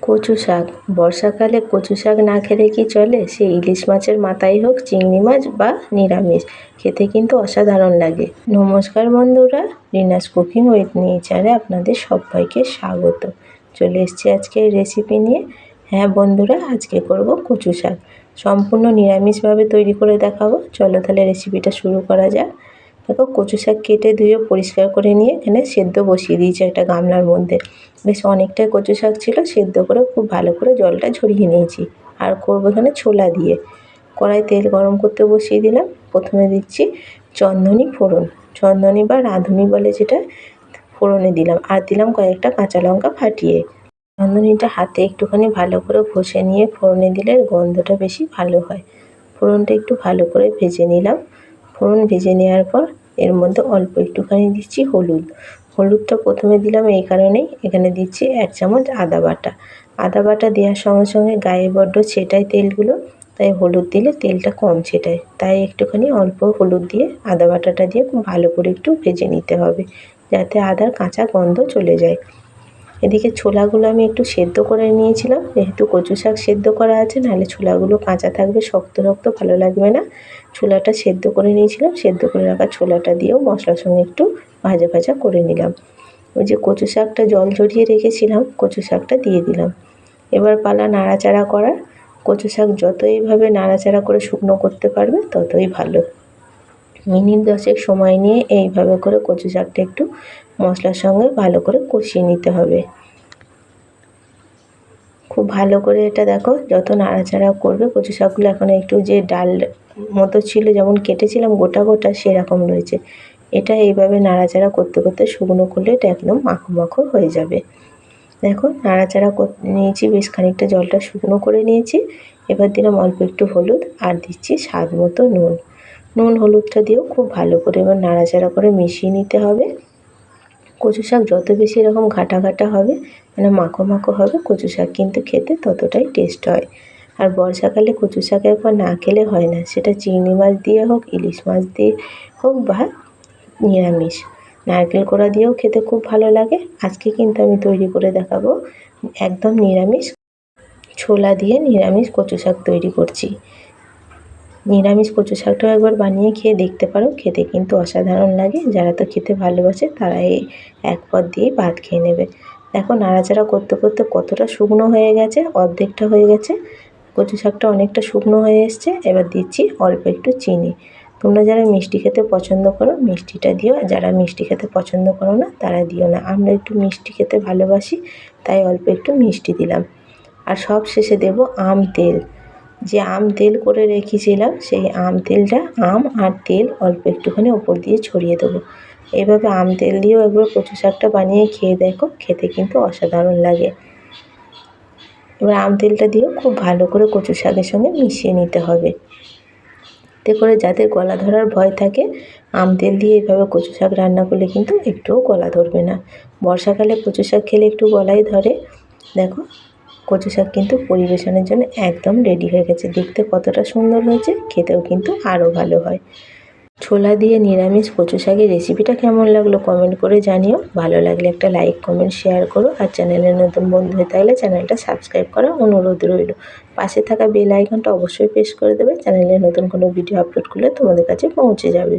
কচু শাক, বর্ষাকালে কচু শাক না খেলে কি চলে? সে ইলিশ মাছের মাথাই হোক, চিংড়ি মাছ বা নিরামিষ, খেতে কিন্তু অসাধারণ লাগে। নমস্কার বন্ধুরা, রিনাস কুকিং উইথ নেচারে আপনাদের সবাইকে স্বাগত। চলে এসেছি আজকে এই রেসিপি নিয়ে। হ্যাঁ বন্ধুরা, আজকে করব কচু শাক। সম্পূর্ণ নিরামিষভাবে তৈরি করে দেখাবো। চলো তাহলে রেসিপিটা শুরু করা যাক। দেখো, কচু শাক কেটে ধুয়ে পরিষ্কার করে নিয়ে এখানে সেদ্ধ বসিয়ে দিয়েছি একটা গামলার মধ্যে। বেশ অনেকটাই কচু শাক ছিল, সেদ্ধ করে খুব ভালো করে জলটা ঝরিয়ে নিয়েছি। আর করবো এখানে ছোলা দিয়ে। কড়াই তেল গরম করতে বসিয়ে দিলাম। প্রথমে দিচ্ছি চন্দনী ফোড়ন, চন্দনী বা রাঁধুনি বলে যেটা, ফোড়নে দিলাম। আর দিলাম কয়েকটা কাঁচা লঙ্কা ফাটিয়ে। চন্দনীটা হাতে একটুখানি ভালো করে ঘষে নিয়ে ফোড়নে দিলে গন্ধটা বেশি ভালো হয়। ফোড়নটা একটু ভালো করে ভেজে নিলাম। ফোড়ন ভেজে নেওয়ার পর এর মধ্যে অল্প একটুখানি দিচ্ছি হলুদ। হলুদটা প্রথমে দিলাম এই কারণেই, এখানে দিচ্ছি 1 চামচ আদা বাটা। আদা বাটা দেওয়ার সঙ্গে সঙ্গে গায়ে বড্ড ছেটায় তেলগুলো, তাই হলুদ দিলে তেলটা কম ছেটায়। তাই একটুখানি অল্প হলুদ দিয়ে আদা বাটাটা দিয়ে খুব ভালো করে একটু ভেজে নিতে হবে, যাতে আদার কাঁচা গন্ধ চলে যায়। এদিকে ছোলাগুলো আমি একটু সেদ্ধ করে নিয়েছিলাম, যেহেতু কচু শাক সেদ্ধ করা আছে, নাহলে ছোলাগুলো কাঁচা থাকবে, শক্ত শক্ত ভালো লাগবে না। ছোলাটা সেদ্ধ করে নিয়েছিলাম, সেদ্ধ করে রাখা ছোলাটা দিয়েও মশলার সঙ্গে একটু ভাজা ভাজা করে নিলাম। ওই যে কচু শাকটা জল ঝরিয়ে রেখেছিলাম, কচু শাকটা দিয়ে দিলাম। এবার পালা নাড়াচাড়া করার। কচু শাক যত এইভাবে নাড়াচাড়া করে শুকনো করতে পারবে ততই ভালো। মিনিট 10 সময় নিয়ে এইভাবে করে কচু শাকটা একটু মশলার সঙ্গে ভালো করে কষিয়ে নিতে হবে। খুব ভালো করে এটা দেখো, যত নাড়াচাড়া করবে কচু শাকগুলো এখন একটু যে ডাল মতো ছিল, যেমন কেটেছিলাম গোটা গোটা সেরকম রয়েছে। এটা এইভাবে নাড়াচাড়া করতে করতে শুকনো করলে এটা একদম মাখো মাখো হয়ে যাবে। দেখো, নাড়াচাড়া নিয়েছি, বেশ খানিকটা জলটা শুকনো করে নিয়েছি। এবার দিলাম অল্প একটু হলুদ আর দিচ্ছি স্বাদ মতো নুন। নুন হলুদটা দিয়েও খুব ভালো করে এবার নাড়াচাড়া করে মিশিয়ে নিতে হবে। কচু শাক যত বেশি এরকম ঘাটা ঘাটা হবে, মানে মাখো মাখো হবে, কচু শাক কিন্তু খেতে ততটাই টেস্ট হয়। আর বর্ষাকালে কচু শাক একবার না খেলে হয় না, সেটা চিংড়ি মাছ দিয়ে হোক, ইলিশ মাছ দিয়ে হোক বা নিরামিষ। নারকেল কোড়া দিয়েও খেতে খুব ভালো লাগে। আজকে কিন্তু আমি তৈরি করে দেখাবো একদম নিরামিষ, ছোলা দিয়ে নিরামিষ কচু শাক তৈরি করছি। নিরামিষ কচু শাকটাও একবার বানিয়ে খেয়ে দেখতে পারো, খেতে কিন্তু অসাধারণ লাগে। যারা তো খেতে ভালোবাসে তারা এই এক পদ দিয়েই ভাত খেয়ে নেবে। দেখো, নাড়াচাড়া করতে করতে কতটা শুকনো হয়ে গেছে, অর্ধেকটা হয়ে গেছে। কচু শাকটা অনেকটা শুকনো হয়ে এসছে। এবার দিচ্ছি অল্প একটু চিনি। তোমরা যারা মিষ্টি খেতে পছন্দ করো মিষ্টিটা দিও, আর যারা মিষ্টি খেতে পছন্দ করো না তারা দিও না। আমরা একটু মিষ্টি খেতে ভালোবাসি, তাই অল্প একটু মিষ্টি দিলাম। আর সব শেষে দেব আম তেল। যে আম তেল করে রেখেছিলাম, সেই আম তেলটা, আম আর তেল অল্প একটুখানি ওপর দিয়ে ছড়িয়ে দেবো। এইভাবে আম তেল দিয়েও একবার কচু শাকটা বানিয়ে খেয়ে দেখো, খেতে কিন্তু অসাধারণ লাগে। এবার আম তেলটা দিয়েও খুব ভালো করে কচু শাকের সঙ্গে মিশিয়ে নিতে হবে। এতে করে যাদের গলা ধরার ভয় থাকে, আম তেল দিয়ে এইভাবে কচু শাক রান্না করলে কিন্তু একটুও গলা ধরবে না। বর্ষাকালে কচু শাক খেলে একটু গলাই ধরে। দেখো, কচু শাক কিন্তু পরিবেশনের জন্য একদম রেডি হয়ে গেছে। দেখতে কতটা সুন্দর হয়েছে, খেতেও কিন্তু আরও ভালো হয়। ছোলা দিয়ে নিরামিষ কচু শাকের রেসিপিটা কেমন লাগলো কমেন্ট করে জানিও। ভালো লাগলে একটা লাইক কমেন্ট শেয়ার করো। আর চ্যানেলে নতুন বন্ধু হয়ে থাকলে চ্যানেলটা সাবস্ক্রাইব করার অনুরোধ রইল। পাশে থাকা বেল আইকনটা অবশ্যই প্রেস করে দেবে, চ্যানেলে নতুন কোনো ভিডিও আপলোড করলে তোমাদের কাছে পৌঁছে যাবে।